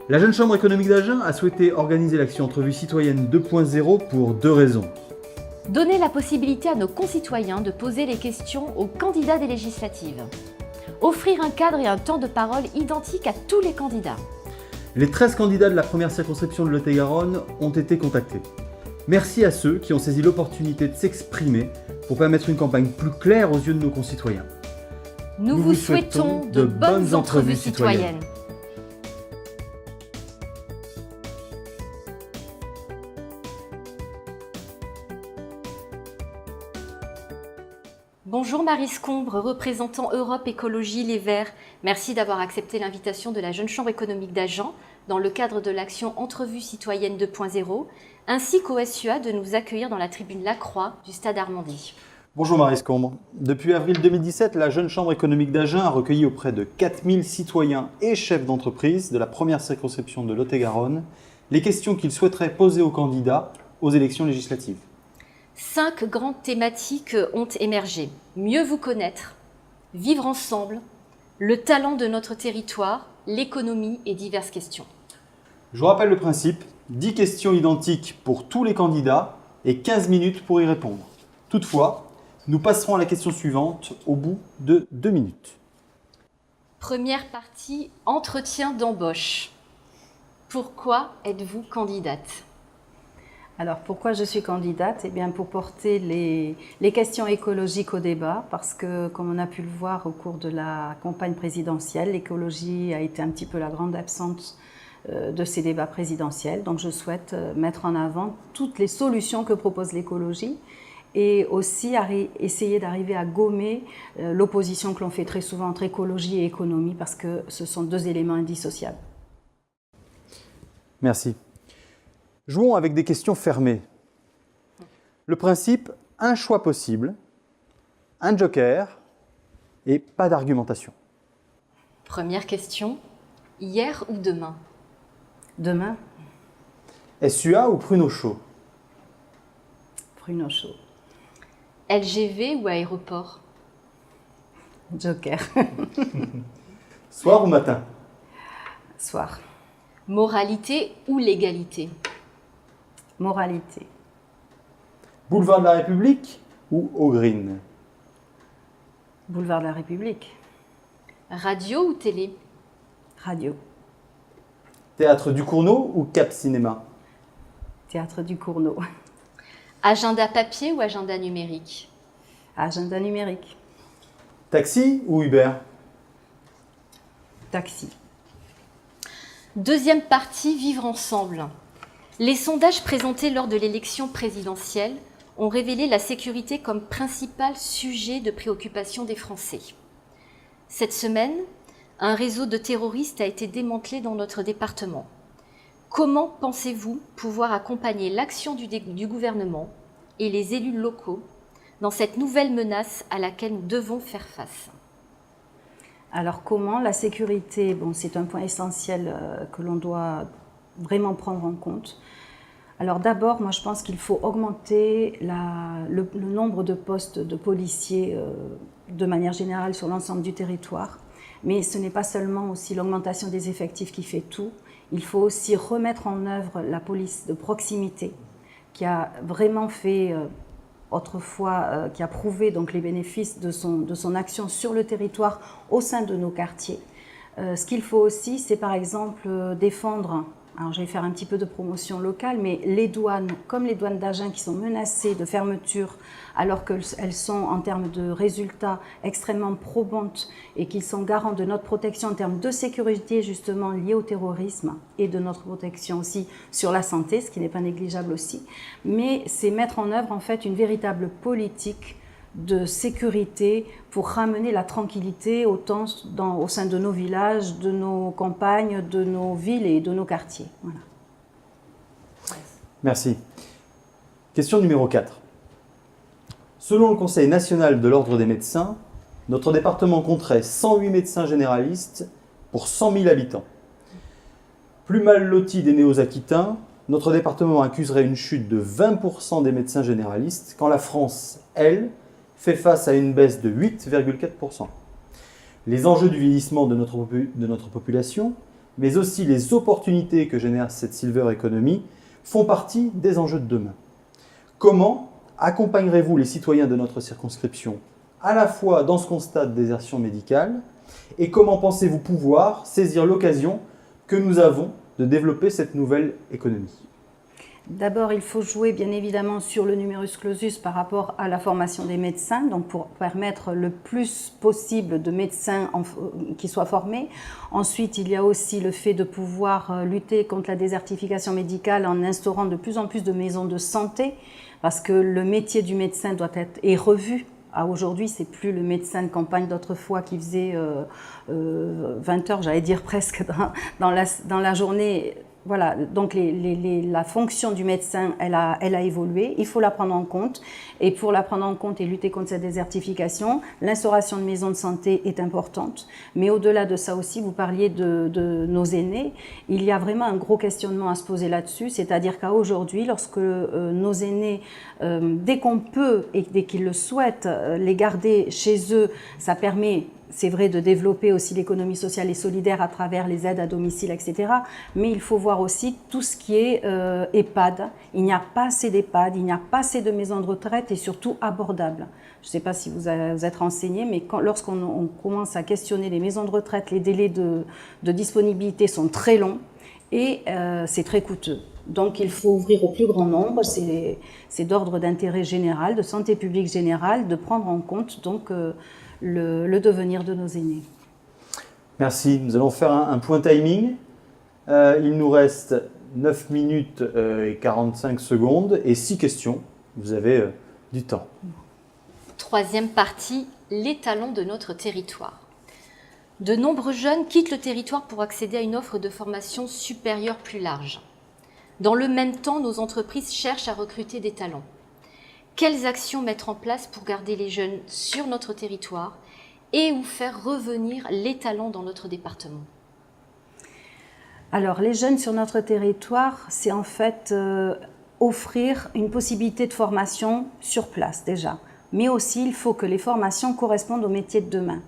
La Jeune Chambre économique d'Agen a souhaité organiser l'action Entrevue citoyenne 2.0 pour deux raisons. Donner la possibilité à nos concitoyens de poser les questions aux candidats des législatives. Offrir un cadre et un temps de parole identiques à tous les candidats. Les 13 candidats de la première circonscription de Lot-et-Garonne ont été contactés. Merci à ceux qui ont saisi l'opportunité de s'exprimer pour permettre une campagne plus claire aux yeux de nos concitoyens. Nous vous souhaitons de bonnes entrevues citoyennes. Bonjour Marie Scombre, représentant Europe Écologie Les Verts. Merci d'avoir accepté l'invitation de la Jeune Chambre économique d'Agen dans le cadre de l'action Entrevue citoyenne 2.0, ainsi qu'au SUA de nous accueillir dans la tribune Lacroix du Stade Armandie. Bonjour Marie Scombre. Depuis avril 2017, la Jeune Chambre économique d'Agen a recueilli auprès de 4000 citoyens et chefs d'entreprise de la première circonscription de Lot-et-Garonne les questions qu'ils souhaiteraient poser aux candidats aux élections législatives. 5 grandes thématiques ont émergé. Mieux vous connaître, vivre ensemble, le talent de notre territoire, l'économie et diverses questions. Je vous rappelle le principe, 10 questions identiques pour tous les candidats et 15 minutes pour y répondre. Toutefois, nous passerons à la question suivante au bout de 2 minutes. Première partie, entretien d'embauche. Pourquoi êtes-vous candidate ? Alors, pourquoi je suis candidate ? Eh bien, pour porter les questions écologiques au débat, parce que, comme on a pu le voir au cours de la campagne présidentielle, l'écologie a été un petit peu la grande absente de ces débats présidentiels. Donc, je souhaite mettre en avant toutes les solutions que propose l'écologie et aussi essayer d'arriver à gommer l'opposition que l'on fait très souvent entre écologie et économie, parce que ce sont deux éléments indissociables. Merci. Jouons avec des questions fermées. Le principe, un choix possible, un joker et pas d'argumentation. Première question, hier ou demain ? Demain, SUA ou pruneau chaud ? pruneau chaud. LGV ou aéroport ? Joker. Soir ou matin ? Soir. Moralité ou légalité ? Moralité. Boulevard de la République ou au Green ? Boulevard de la République. Radio ou télé ? Radio. Théâtre du Cournot ou Cap Cinéma ? Théâtre du Cournot. Agenda papier ou agenda numérique ? Agenda numérique. Taxi ou Uber ? Taxi. Deuxième partie, vivre ensemble. Les sondages présentés lors de l'élection présidentielle ont révélé la sécurité comme principal sujet de préoccupation des Français. Cette semaine, un réseau de terroristes a été démantelé dans notre département. Comment pensez-vous pouvoir accompagner l'action du gouvernement et les élus locaux dans cette nouvelle menace à laquelle nous devons faire face ? Alors comment ? La sécurité, c'est un point essentiel que l'on doit vraiment prendre en compte. Alors d'abord, moi je pense qu'il faut augmenter le nombre de postes de policiers de manière générale sur l'ensemble du territoire. Mais ce n'est pas seulement aussi l'augmentation des effectifs qui fait tout. Il faut aussi remettre en œuvre la police de proximité qui a vraiment fait autrefois, qui a prouvé donc les bénéfices de son action sur le territoire au sein de nos quartiers. Ce qu'il faut aussi, c'est par exemple défendre, alors je vais faire un petit peu de promotion locale, mais les douanes, comme les douanes d'Agen qui sont menacées de fermeture alors qu'elles sont en termes de résultats extrêmement probantes et qu'ils sont garants de notre protection en termes de sécurité justement liée au terrorisme et de notre protection aussi sur la santé, ce qui n'est pas négligeable aussi. Mais c'est mettre en œuvre en fait une véritable politique de sécurité pour ramener la tranquillité autant au sein de nos villages, de nos campagnes, de nos villes et de nos quartiers. Voilà. Merci. Question numéro 4. Selon le Conseil national de l'Ordre des médecins, notre département compterait 108 médecins généralistes pour 100 000 habitants. Plus mal loti des Néo-Aquitains, notre département accuserait une chute de 20% des médecins généralistes, quand la France, elle, fait face à une baisse de 8,4%. Les enjeux du vieillissement de notre population mais aussi les opportunités que génère cette silver economy, font partie des enjeux de demain. Comment accompagnerez-vous les citoyens de notre circonscription à la fois dans ce constat de désertion médicale et comment pensez-vous pouvoir saisir l'occasion que nous avons de développer cette nouvelle économie ? D'abord, il faut jouer bien évidemment sur le numerus clausus par rapport à la formation des médecins, donc pour permettre le plus possible de médecins qui soient formés. Ensuite, il y a aussi le fait de pouvoir lutter contre la désertification médicale en instaurant de plus en plus de maisons de santé, parce que le métier du médecin est revu. Aujourd'hui, c'est plus le médecin de campagne d'autrefois qui faisait 20 heures, j'allais dire presque, dans la journée. Voilà, donc la fonction du médecin, elle a évolué, il faut la prendre en compte. Et pour la prendre en compte et lutter contre cette désertification, l'instauration de maisons de santé est importante. Mais au-delà de ça aussi, vous parliez de nos aînés, il y a vraiment un gros questionnement à se poser là-dessus, c'est-à-dire qu'aujourd'hui, lorsque nos aînés, dès qu'on peut et dès qu'ils le souhaitent, les garder chez eux, ça permet... C'est vrai de développer aussi l'économie sociale et solidaire à travers les aides à domicile, etc. Mais il faut voir aussi tout ce qui est EHPAD. Il n'y a pas assez d'EHPAD, il n'y a pas assez de maisons de retraite et surtout abordables. Je ne sais pas si vous êtes renseigné, mais lorsqu'on commence à questionner les maisons de retraite, les délais de disponibilité sont très longs et c'est très coûteux. Donc il faut ouvrir au plus grand nombre, c'est d'ordre d'intérêt général, de santé publique générale, de prendre en compte donc le devenir de nos aînés. Merci. Nous allons faire un point timing. Il nous reste 9 minutes et 45 secondes et 6 questions. Vous avez du temps. Troisième partie, l'étalon de notre territoire. De nombreux jeunes quittent le territoire pour accéder à une offre de formation supérieure plus large. Dans le même temps, nos entreprises cherchent à recruter des talents. Quelles actions mettre en place pour garder les jeunes sur notre territoire et ou faire revenir les talents dans notre département ? Alors, les jeunes sur notre territoire, c'est en fait offrir une possibilité de formation sur place déjà. Mais aussi, il faut que les formations correspondent aux métiers de demain.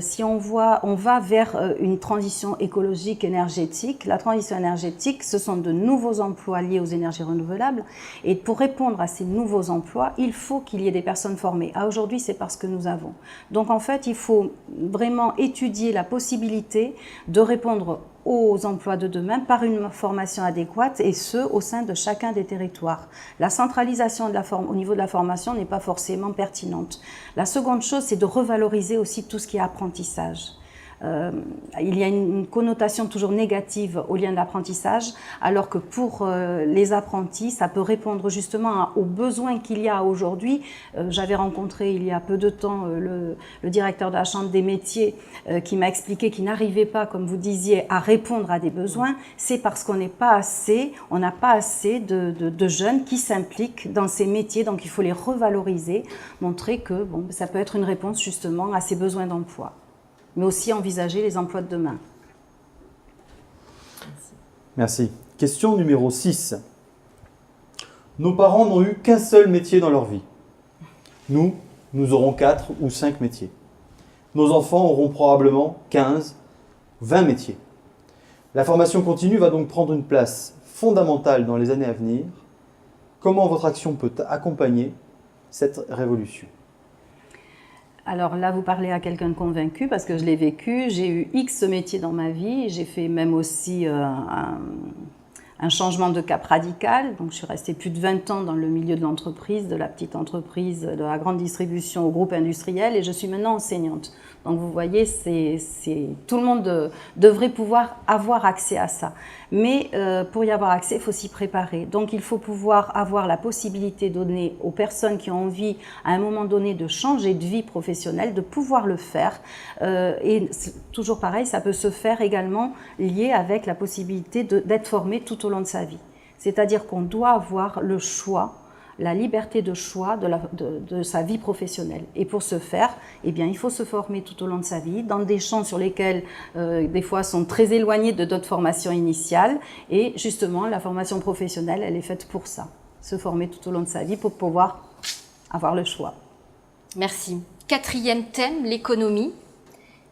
Si on va vers une transition écologique énergétique. La transition énergétique, ce sont de nouveaux emplois liés aux énergies renouvelables. Et pour répondre à ces nouveaux emplois, il faut qu'il y ait des personnes formées. Aujourd'hui, c'est parce que nous avons. Donc en fait, il faut vraiment étudier la possibilité de répondre aux emplois de demain par une formation adéquate et ce, au sein de chacun des territoires. La centralisation au niveau de la formation n'est pas forcément pertinente. La seconde chose, c'est de revaloriser aussi tout ce qui est apprentissage. Il y a une connotation toujours négative au lien de l'apprentissage, alors que pour les apprentis, ça peut répondre justement aux besoins qu'il y a aujourd'hui. J'avais rencontré il y a peu de temps le directeur de la Chambre des métiers qui m'a expliqué qu'il n'arrivait pas, comme vous disiez, à répondre à des besoins. C'est parce qu'on n'a pas assez de jeunes qui s'impliquent dans ces métiers, donc il faut les revaloriser, montrer que ça peut être une réponse justement à ces besoins d'emploi, mais aussi envisager les emplois de demain. Merci. Question numéro 6. Nos parents n'ont eu qu'un seul métier dans leur vie. Nous aurons 4 ou 5 métiers. Nos enfants auront probablement 15, 20 métiers. La formation continue va donc prendre une place fondamentale dans les années à venir. Comment votre action peut accompagner cette révolution ? Alors là, vous parlez à quelqu'un de convaincu parce que je l'ai vécu. J'ai eu X métiers dans ma vie. J'ai fait même aussi un changement de cap radical. Donc, je suis restée plus de 20 ans dans le milieu de l'entreprise, de la petite entreprise, de la grande distribution au groupe industriel et je suis maintenant enseignante. Donc, vous voyez, tout le monde devrait pouvoir avoir accès à ça. Mais pour y avoir accès, il faut s'y préparer. Donc, il faut pouvoir avoir la possibilité de donner aux personnes qui ont envie, à un moment donné, de changer de vie professionnelle, de pouvoir le faire. Et toujours pareil, ça peut se faire également lié avec la possibilité d'être formé tout au long de sa vie. C'est-à-dire qu'on doit avoir le choix, la liberté de choix de sa vie professionnelle. Et pour ce faire, eh bien, il faut se former tout au long de sa vie, dans des champs sur lesquels, des fois, sont très éloignés de d'autres formations initiales. Et justement, la formation professionnelle, elle est faite pour ça. Se former tout au long de sa vie pour pouvoir avoir le choix. Merci. Quatrième thème, l'économie.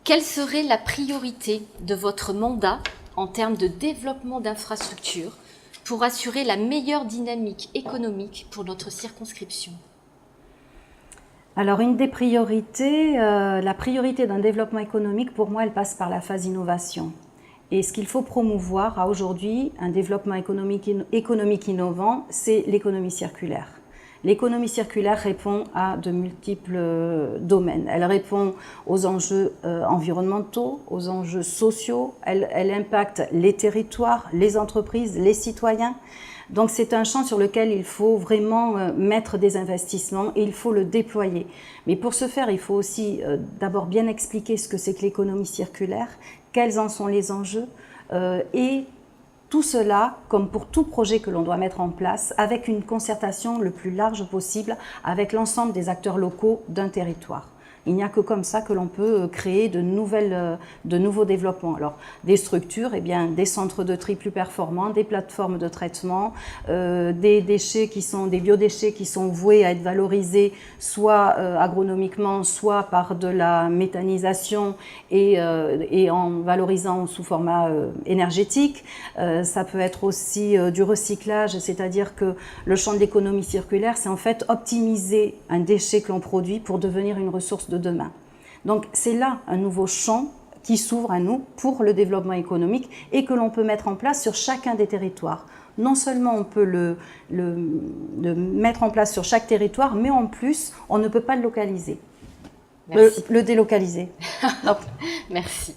Quelle serait la priorité de votre mandat en termes de développement d'infrastructures pour assurer la meilleure dynamique économique pour notre circonscription? Alors, une des priorités, la priorité d'un développement économique, pour moi, elle passe par la phase innovation. Et ce qu'il faut promouvoir à aujourd'hui, un développement économique innovant, c'est l'économie circulaire. L'économie circulaire répond à de multiples domaines. Elle répond aux enjeux environnementaux, aux enjeux sociaux, elle impacte les territoires, les entreprises, les citoyens. Donc c'est un champ sur lequel il faut vraiment mettre des investissements et il faut le déployer. Mais pour ce faire, il faut aussi d'abord bien expliquer ce que c'est que l'économie circulaire, quels en sont les enjeux et tout cela, comme pour tout projet que l'on doit mettre en place, avec une concertation le plus large possible avec l'ensemble des acteurs locaux d'un territoire. Il n'y a que comme ça que l'on peut créer de nouveaux développements. Alors, des structures, eh bien, des centres de tri plus performants, des plateformes de traitement, des déchets qui sont des biodéchets qui sont voués à être valorisés soit agronomiquement, soit par de la méthanisation et en valorisant sous format énergétique. Ça peut être aussi du recyclage, c'est-à-dire que le champ de l'économie circulaire, c'est en fait optimiser un déchet que l'on produit pour devenir une ressource de demain. Donc c'est là un nouveau champ qui s'ouvre à nous pour le développement économique et que l'on peut mettre en place sur chacun des territoires. Non seulement on peut le mettre en place sur chaque territoire, mais en plus on ne peut pas le localiser, le délocaliser. Merci.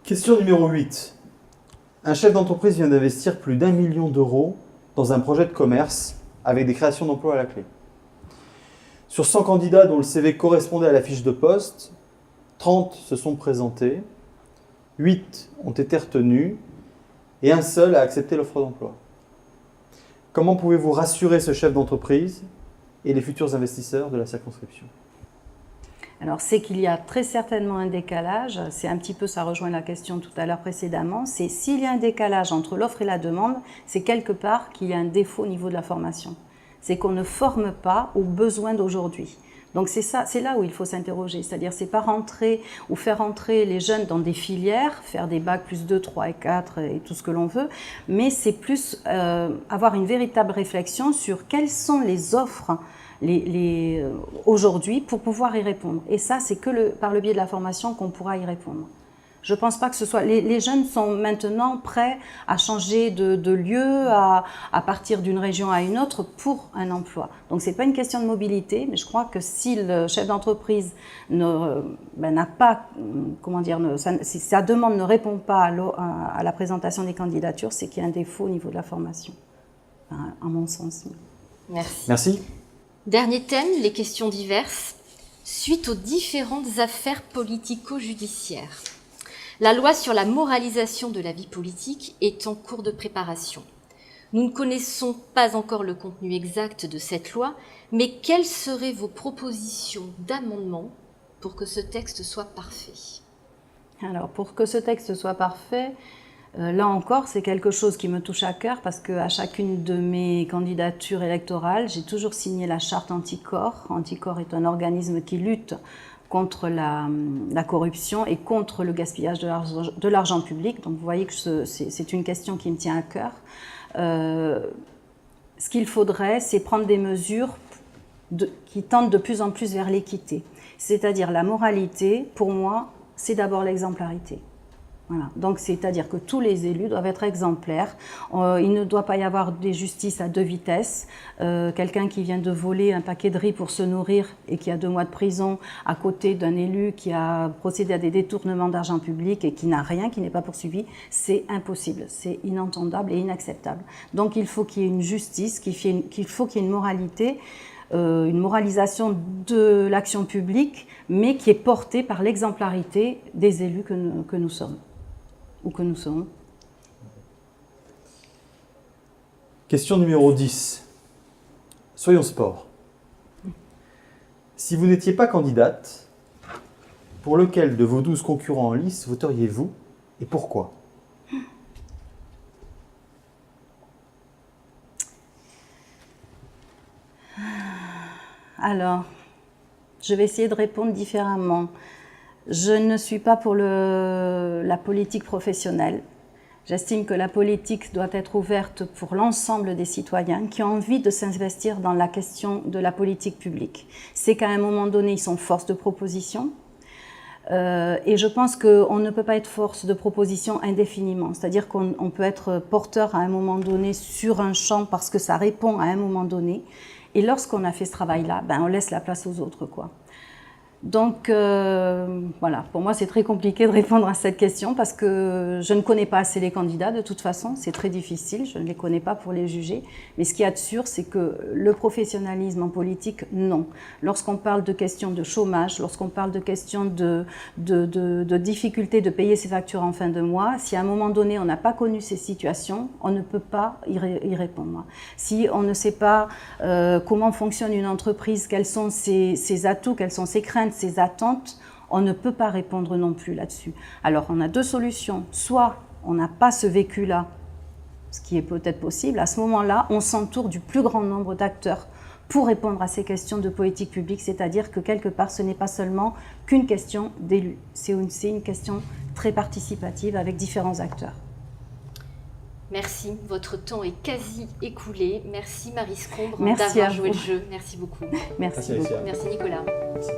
Question numéro 8. Un chef d'entreprise vient d'investir plus d'1 million d'euros dans un projet de commerce avec des créations d'emplois à la clé. Sur 100 candidats dont le CV correspondait à la fiche de poste, 30 se sont présentés, 8 ont été retenus et un seul a accepté l'offre d'emploi. Comment pouvez-vous rassurer ce chef d'entreprise et les futurs investisseurs de la circonscription? Alors, c'est qu'il y a très certainement un décalage, c'est un petit peu, ça rejoint la question tout à l'heure précédemment, c'est s'il y a un décalage entre l'offre et la demande, c'est quelque part qu'il y a un défaut au niveau de la formation. C'est qu'on ne forme pas aux besoins d'aujourd'hui. Donc c'est ça, c'est là où il faut s'interroger, c'est-à-dire c'est pas rentrer ou faire rentrer les jeunes dans des filières, faire des bacs plus 2, 3 et 4 et tout ce que l'on veut, mais c'est plus avoir une véritable réflexion sur quelles sont les offres aujourd'hui pour pouvoir y répondre. Et ça, c'est que par le biais de la formation qu'on pourra y répondre. Je ne pense pas que ce soit... Les jeunes sont maintenant prêts à changer de lieu, à partir d'une région à une autre pour un emploi. Donc, ce n'est pas une question de mobilité, mais je crois que si le chef d'entreprise n'a pas, comment dire, si sa demande ne répond pas à la présentation des candidatures, c'est qu'il y a un défaut au niveau de la formation, à mon sens. Merci. Merci. Dernier thème, les questions diverses. Suite aux différentes affaires politico-judiciaires, la loi sur la moralisation de la vie politique est en cours de préparation. Nous ne connaissons pas encore le contenu exact de cette loi, mais quelles seraient vos propositions d'amendement pour que ce texte soit parfait? Alors, pour que ce texte soit parfait, là encore, c'est quelque chose qui me touche à cœur parce qu'à chacune de mes candidatures électorales, j'ai toujours signé la charte Anticor. Anticor est un organisme qui lutte contre la corruption et contre le gaspillage de l'argent public. Donc vous voyez que c'est une question qui me tient à cœur. Ce qu'il faudrait, c'est prendre des mesures qui tendent de plus en plus vers l'équité. C'est-à-dire la moralité, pour moi, c'est d'abord l'exemplarité. Voilà. Donc, c'est-à-dire que tous les élus doivent être exemplaires. Il ne doit pas y avoir des justices à deux vitesses. Quelqu'un qui vient de voler un paquet de riz pour se nourrir et qui a 2 mois de prison à côté d'un élu qui a procédé à des détournements d'argent public et qui n'a rien, qui n'est pas poursuivi, c'est impossible, c'est inentendable et inacceptable. Donc, il faut qu'il y ait une justice, qu'il faut qu'il y ait une moralité, une moralisation de l'action publique, mais qui est portée par l'exemplarité des élus que nous sommes. Ou que nous sommes. Question numéro 10. Soyons sport. Si vous n'étiez pas candidate, pour lequel de vos 12 concurrents en lice voteriez-vous et pourquoi? Alors, je vais essayer de répondre différemment. Je ne suis pas pour la politique professionnelle. J'estime que la politique doit être ouverte pour l'ensemble des citoyens qui ont envie de s'investir dans la question de la politique publique. C'est qu'à un moment donné, ils sont force de proposition. Et je pense qu'on ne peut pas être force de proposition indéfiniment. C'est-à-dire qu'on peut être porteur à un moment donné sur un champ parce que ça répond à un moment donné. Et lorsqu'on a fait ce travail-là, ben on laisse la place aux autres, quoi. Donc voilà, pour moi c'est très compliqué de répondre à cette question parce que je ne connais pas assez les candidats de toute façon, c'est très difficile, je ne les connais pas pour les juger. Mais ce qu'il y a de sûr, c'est que le professionnalisme en politique, non. Lorsqu'on parle de questions de chômage, lorsqu'on parle de questions de difficulté de payer ses factures en fin de mois, si à un moment donné on n'a pas connu ces situations, on ne peut pas y répondre. Si on ne sait pas comment fonctionne une entreprise, quels sont ses atouts, quelles sont ses craintes, ses attentes, on ne peut pas répondre non plus là-dessus. Alors on a deux solutions, soit on n'a pas ce vécu-là, ce qui est peut-être possible, à ce moment-là on s'entoure du plus grand nombre d'acteurs pour répondre à ces questions de politique publique, c'est-à-dire que quelque part ce n'est pas seulement qu'une question d'élus, c'est une question très participative avec différents acteurs. Merci, votre temps est quasi écoulé. Merci Marie Scombre Merci d'avoir joué le jeu. Merci beaucoup. Merci beaucoup. Merci Nicolas. Merci.